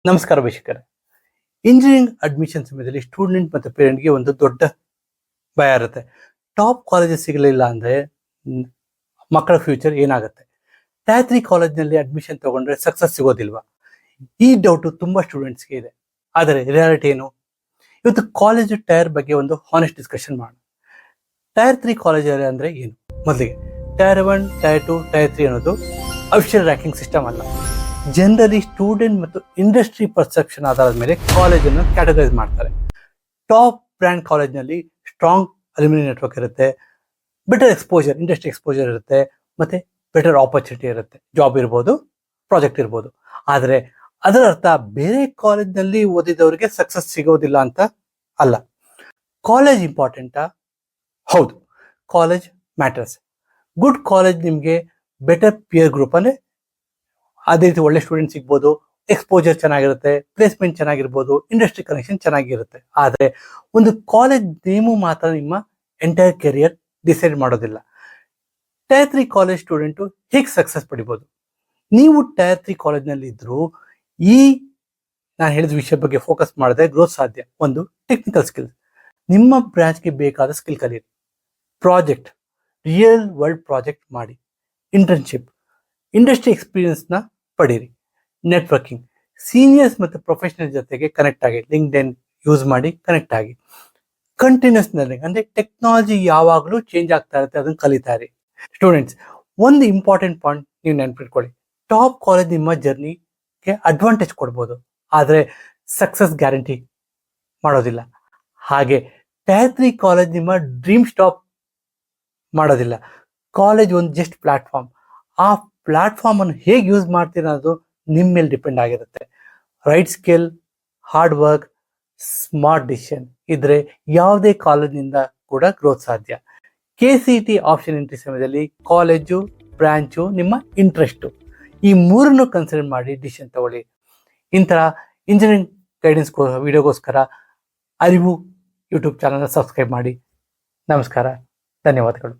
ನಮಸ್ಕಾರ ವೀಕ್ಷಕರೇ. Engineering admission ಸಮಯದಲ್ಲಿ ಸ್ಟೂಡೆಂಟ್ ಮತ್ತು ಪೇರೆಂಟ್ಗೆ ಒಂದು ದೊಡ್ಡ ಭಯ ಇರುತ್ತೆ. ಟಾಪ್ ಕಾಲೇಜಸ್ ಸಿಗಲಿಲ್ಲ ಅಂದರೆ ಮಕ್ಕಳ ಫ್ಯೂಚರ್ ಏನಾಗುತ್ತೆ? ಟೈರ್ 3 ಕಾಲೇಜ್ನಲ್ಲಿ ಅಡ್ಮಿಷನ್ ತಗೊಂಡ್ರೆ ಸಕ್ಸಸ್ ಸಿಗೋದಿಲ್ವಾ? ಈ ಡೌಟು ತುಂಬ ಸ್ಟೂಡೆಂಟ್ಸ್ಗೆ ಇದೆ. ಆದರೆ ರಿಯಾಲಿಟಿ ಏನು? ಇವತ್ತು ಕಾಲೇಜು ಟೈರ್ ಬಗ್ಗೆ ಒಂದು ಹಾನೆಸ್ಟ್ ಡಿಸ್ಕಷನ್ ಮಾಡೋಣ. ಟೈರ್ 3 ಕಾಲೇಜ್ ಅಂದರೆ ಏನು? ಮೊದಲಿಗೆ ಟೈರ್ 1, ಟೈರ್ 2, ಟೈರ್ 3 ಅನ್ನೋದು ಅಫಿಷಿಯಲ್ ರ್ಯಾಂಕಿಂಗ್ ಸಿಸ್ಟಮ್ ಅಲ್ಲ. ಜನರಲಿ ಸ್ಟೂಡೆಂಟ್ ಮತ್ತು ಇಂಡಸ್ಟ್ರಿ ಪರ್ಸೆಪ್ಷನ್ ಆಧಾರದ ಮೇಲೆ ಕಾಲೇಜನ್ನು ಕ್ಯಾಟಗರೈಸ್ ಮಾಡ್ತಾರೆ. ಟಾಪ್ ಬ್ರ್ಯಾಂಡ್ ಕಾಲೇಜ್ನಲ್ಲಿ ಸ್ಟ್ರಾಂಗ್ ಅಲ್ಯುಮಿನಿ ನೆಟ್ವರ್ಕ್ ಇರುತ್ತೆ, ಬೆಟರ್ ಎಕ್ಸ್ಪೋಜರ್, ಇಂಡಸ್ಟ್ರಿ ಎಕ್ಸ್ಪೋಜರ್ ಇರುತ್ತೆ, ಮತ್ತು ಬೆಟರ್ ಆಪರ್ಚುನಿಟಿ ಇರುತ್ತೆ. ಜಾಬ್ ಇರ್ಬೋದು, ಪ್ರಾಜೆಕ್ಟ್ ಇರ್ಬೋದು. ಆದರೆ ಅದರ ಅರ್ಥ ಬೇರೆ ಕಾಲೇಜ್ನಲ್ಲಿ ಓದಿದವರಿಗೆ ಸಕ್ಸಸ್ ಸಿಗೋದಿಲ್ಲ ಅಂತ ಅಲ್ಲ. ಕಾಲೇಜ್ ಇಂಪಾರ್ಟೆಂಟಾ? ಹೌದು, ಕಾಲೇಜ್ ಮ್ಯಾಟರ್ಸ್. ಗುಡ್ ಕಾಲೇಜ್ ನಿಮಗೆ ಬೆಟರ್ ಪಿಯರ್ ಗ್ರೂಪ್, ಅಂದರೆ ಅದೇ ರೀತಿ ಒಳ್ಳೆ ಸ್ಟೂಡೆಂಟ್ ಸಿಗ್ಬೋದು, ಎಕ್ಸ್ಪೋಜರ್ ಚೆನ್ನಾಗಿರುತ್ತೆ, ಪ್ಲೇಸ್ಮೆಂಟ್ ಚೆನ್ನಾಗಿರ್ಬೋದು, ಇಂಡಸ್ಟ್ರಿ ಕನೆಕ್ಷನ್ ಚೆನ್ನಾಗಿರುತ್ತೆ. ಆದರೆ ಒಂದು ಕಾಲೇಜ್ ನೇಮು ಮಾತ್ರ ನಿಮ್ಮ ಎಂಟೈರ್ ಕೆರಿಯರ್ ಡಿಸೈಡ್ ಮಾಡೋದಿಲ್ಲ. ಟೈರ್ 3 ಕಾಲೇಜ್ ಸ್ಟೂಡೆಂಟು ಹೇಗೆ ಸಕ್ಸಸ್ ಪಡಿಬೋದು? ನೀವು ಟೈರ್ 3 ಕಾಲೇಜ್ನಲ್ಲಿ ಇದ್ದರೂ ನಾನು ಹೇಳಿದ ವಿಷಯ ಬಗ್ಗೆ ಫೋಕಸ್ ಮಾಡಿದ್ರೆ ಗ್ರೋತ್ ಸಾಧ್ಯ. ಒಂದು, ಟೆಕ್ನಿಕಲ್ ಸ್ಕಿಲ್ಸ್. ನಿಮ್ಮ ಬ್ರಾಂಚ್ಗೆ ಬೇಕಾದ ಸ್ಕಿಲ್ ಕಲಿಯಿರಿ. ಪ್ರಾಜೆಕ್ಟ್, ರಿಯಲ್ ವರ್ಲ್ಡ್ ಪ್ರಾಜೆಕ್ಟ್ ಮಾಡಿ. ಇಂಟರ್ನ್ಶಿಪ್, ಇಂಡಸ್ಟ್ರಿ ಎಕ್ಸ್ಪೀರಿಯನ್ಸ್ನ ಪಡೀರಿ. ನೆಟ್ವರ್ಕಿಂಗ್, ಸೀನಿಯರ್ಸ್ ಮತ್ತು ಪ್ರೊಫೆಷನಲ್ ಜೊತೆಗೆ ಕನೆಕ್ಟ್ ಆಗಿ, ಲಿಂಕ್ಡ್ಇನ್ ಯೂಸ್ ಮಾಡಿ ಕನೆಕ್ಟ್ ಆಗಿ. ಕಂಟಿನ್ಯೂಸ್ ಲರ್ನಿಂಗ್, ಅಂದರೆ ಟೆಕ್ನಾಲಜಿ ಯಾವಾಗಲೂ ಚೇಂಜ್ ಆಗ್ತಾ ಇರುತ್ತೆ, ಅದನ್ನು ಕಲಿತಾರೆ. ಸ್ಟೂಡೆಂಟ್ಸ್, ಒಂದು ಇಂಪಾರ್ಟೆಂಟ್ ಪಾಯಿಂಟ್ ನೀವು ನೆನ್ಪಿಟ್ಕೊಳ್ಳಿ. ಟಾಪ್ ಕಾಲೇಜ್ ನಿಮ್ಮ ಜರ್ನಿಗೆ ಅಡ್ವಾಂಟೇಜ್ ಕೊಡ್ಬೋದು, ಆದರೆ ಸಕ್ಸಸ್ ಗ್ಯಾರಂಟಿ ಮಾಡೋದಿಲ್ಲ. ಹಾಗೆ ಟೈರ್ 3 ಕಾಲೇಜ್ ನಿಮ್ಮ ಡ್ರೀಮ್ ಸ್ಟಾಪ್ ಮಾಡೋದಿಲ್ಲ. ಕಾಲೇಜ್ ಒಂದು ಜಸ್ಟ್ ಪ್ಲಾಟ್ಫಾರ್ಮ್. ಆ ಪ್ಲಾಟ್ಫಾರ್ಮನ್ನು ಹೇಗೆ ಯೂಸ್ ಮಾಡ್ತೀರ ಅನ್ನೋದು ನಿಮ್ಮ ಮೇಲೆ ಡಿಪೆಂಡ್ ಆಗಿರುತ್ತೆ. Right skill, hard work, smart decision ಇದ್ರೆ ಯಾವುದೇ ಕಾಲೇಜಿನಿಂದ ಕೂಡ ಗ್ರೋತ್ ಸಾಧ್ಯ. KCET ಆಪ್ಷನ್ ಎಂಟ್ರಿ ಸಮಯದಲ್ಲಿ ಕಾಲೇಜು, ಬ್ರಾಂಚು, ನಿಮ್ಮ ಇಂಟ್ರೆಸ್ಟು, ಈ ಮೂರನ್ನು ಕನ್ಸಿಡರ್ ಮಾಡಿ ಡಿಸಿಷನ್ ತಗೊಳ್ಳಿ. ಇಂತಹ ಇಂಜಿನಿಯರಿಂಗ್ ಗೈಡೆನ್ಸ್ ವಿಡಿಯೋಗೋಸ್ಕರ ಅರಿವು ಯೂಟ್ಯೂಬ್ ಚಾನಲ್ನ ಸಬ್ಸ್ಕ್ರೈಬ್ ಮಾಡಿ. ನಮಸ್ಕಾರ, ಧನ್ಯವಾದಗಳು.